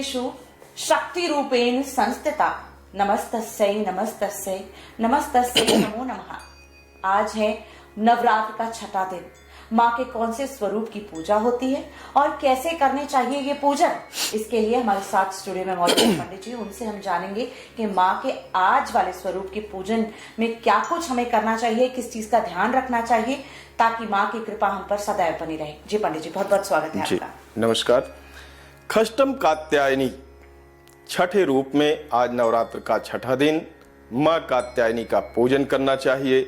भूतेषु शक्ति रूपेण संस्थिता नमस्तस्यै नमस्तस्यै नमस्तस्यै नमो नमः। आज है नवरात्र का छठा दिन। माँ के कौन से स्वरूप की पूजा होती है और कैसे करने चाहिए ये पूजन, इसके लिए हमारे साथ स्टूडियो में मौजूद पंडित जी, उनसे हम जानेंगे कि माँ के आज वाले स्वरूप के पूजन में क्या कुछ हमें करना चाहिए, किस चीज का ध्यान रखना चाहिए ताकि माँ की कृपा हम पर सदैव बनी रहे। जी पंडित जी, बहुत बहुत स्वागत है आपका। नमस्कार। खष्टम कात्यायनी छठे रूप में आज नवरात्र का छठा दिन, माँ कात्यायनी का पूजन करना चाहिए।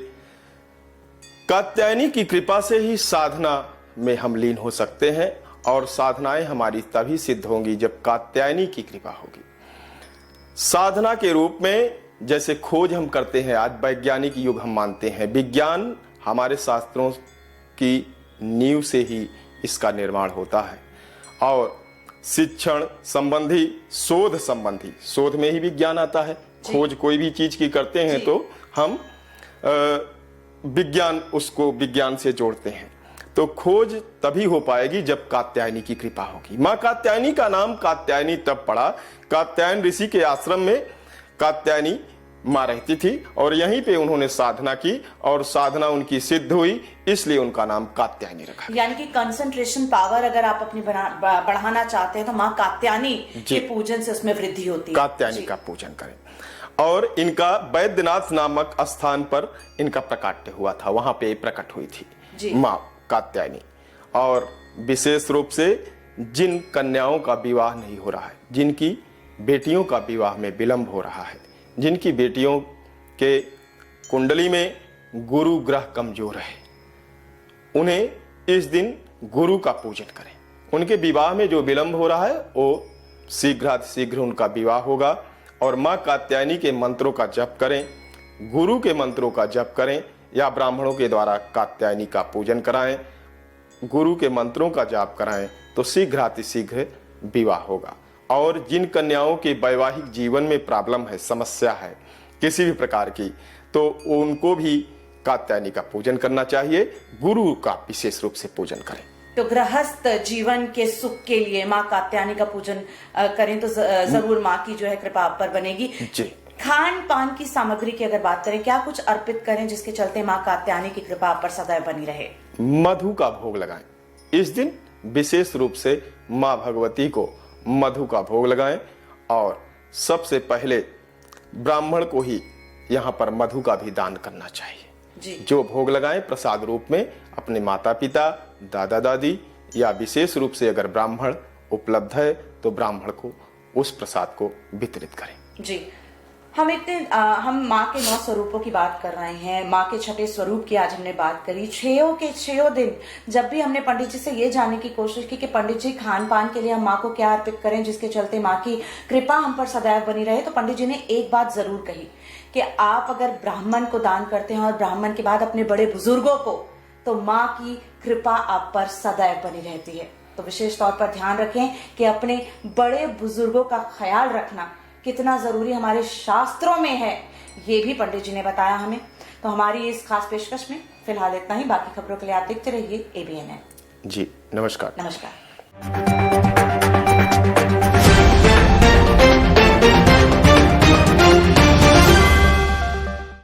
कात्यायनी की कृपा से ही साधना में हम लीन हो सकते हैं और साधनाएं हमारी तभी सिद्ध होंगी जब कात्यायनी की कृपा होगी। साधना के रूप में जैसे खोज हम करते हैं, आज वैज्ञानिक युग हम मानते हैं, विज्ञान हमारे शास्त्रों की नींव से ही इसका निर्माण होता है और शिक्षण संबंधी, शोध संबंधी, शोध में ही विज्ञान आता है। खोज कोई भी चीज की करते हैं तो हम विज्ञान, उसको विज्ञान से जोड़ते हैं। तो खोज तभी हो पाएगी जब कात्यायनी की कृपा होगी। माँ कात्यायनी का नाम कात्यायनी तब पड़ा, कात्यायन ऋषि के आश्रम में कात्यायनी माँ रहती थी और यहीं पे उन्होंने साधना की और साधना उनकी सिद्ध हुई, इसलिए उनका नाम कात्यायनी रखा। यानी कि कंसंट्रेशन पावर अगर आप अपनी बढ़ाना चाहते हैं तो माँ कात्यायनी के पूजन से उसमें वृद्धि होती है। कात्यायनी का पूजन करें। और इनका वैद्यनाथ नामक स्थान पर इनका प्रकाट्य हुआ था, वहां पे प्रकट हुई थी माँ कात्यायनी। और विशेष रूप से जिन कन्याओं का विवाह नहीं हो रहा है, जिनकी बेटियों का विवाह में विलंब हो रहा है, जिनकी बेटियों के कुंडली में गुरु ग्रह कमजोर है, उन्हें इस दिन गुरु का पूजन करें। उनके विवाह में जो विलंब हो रहा है वो शीघ्र उनका विवाह होगा। और माँ कात्यायनी के मंत्रों का जप करें, गुरु के मंत्रों का जप करें या ब्राह्मणों के द्वारा कात्यायनी का पूजन कराएं, गुरु के मंत्रों का जाप कराएं तो शीघ्र विवाह होगा। और जिन कन्याओं के वैवाहिक जीवन में प्रॉब्लम है, समस्या है किसी भी प्रकार की, तो उनको भी कात्यायनी का पूजन करना चाहिए। गुरु का विशेष रूप से पूजन करें। तो गृहस्थ जीवन के सुख के लिए माँ कात्यायनी का पूजन करें तो जरूर माँ की जो है कृपा आप पर बनेगी। जी। खान पान की सामग्री की अगर बात करें, क्या कुछ अर्पित करें जिसके चलते माँ कात्यायनी की कृपा आप पर सदैव बनी रहे? मधु का भोग लगाएं। इस दिन विशेष रूप से माँ भगवती को मधु का भोग लगाएं और सबसे पहले ब्राह्मण को ही यहाँ पर मधु का भी दान करना चाहिए। जो भोग लगाएं प्रसाद रूप में अपने माता पिता, दादा दादी या विशेष रूप से अगर ब्राह्मण उपलब्ध है तो ब्राह्मण को उस प्रसाद को वितरित करें। जी, हम माँ के 9 स्वरूपों की बात कर रहे हैं। माँ के छठे स्वरूप की आज हमने बात करी। छठों दिन जब भी हमने पंडित जी से ये जानने की कोशिश की कि पंडित जी खान पान के लिए हम माँ को क्या अर्पित करें जिसके चलते माँ की कृपा हम पर सदैव बनी रहे, तो पंडित जी ने एक बात जरूर कही कि आप अगर ब्राह्मण को दान करते हैं और ब्राह्मण के बाद अपने बड़े बुजुर्गों को, तो माँ की कृपा आप पर सदैव बनी रहती है। तो विशेष तौर पर ध्यान रखें कि अपने बड़े बुजुर्गों का ख्याल रखना कितना जरूरी हमारे शास्त्रों में है, ये भी पंडित जी ने बताया हमें। तो हमारी इस खास पेशकश में फिलहाल इतना ही। बाकी खबरों के लिए आप देखते रहिए ABNN। जी, नमस्कार। नमस्कार।